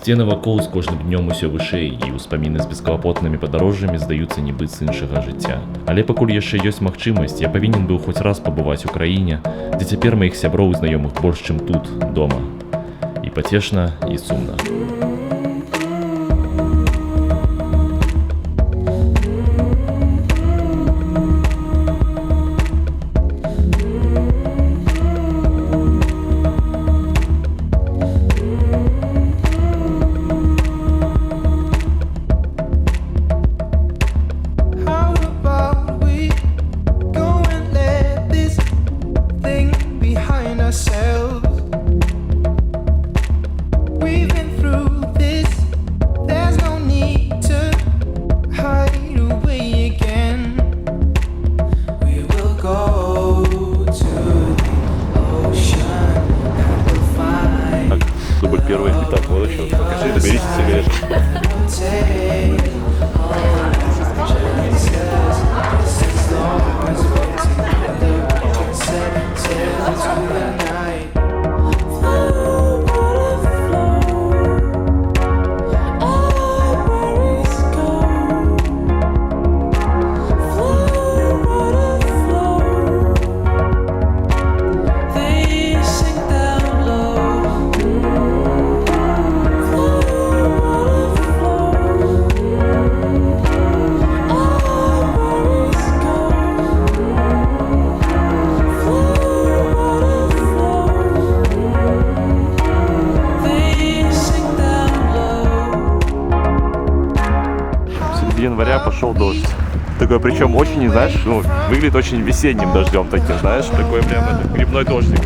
Сцены вакол з кожним днем усё вышэй, і ўспаміны з бесклапотнымі падарожжамі здаюцца нібы з іншага жыцця. Але пакуль яшчэ ёсць магчымасць, я павінен быў хоць раз пабываць у краіне, дзе цяпер маіх сяброў і знаёмых больш, чым тут, дома. І пацешна, і сумна. Первый. Итак, вот еще. Покажи, доберите сигарету. Января пошел дождь. Такой, причем очень, знаешь, ну, выглядит очень весенним дождем таким, знаешь, такой прям это, грибной дождик.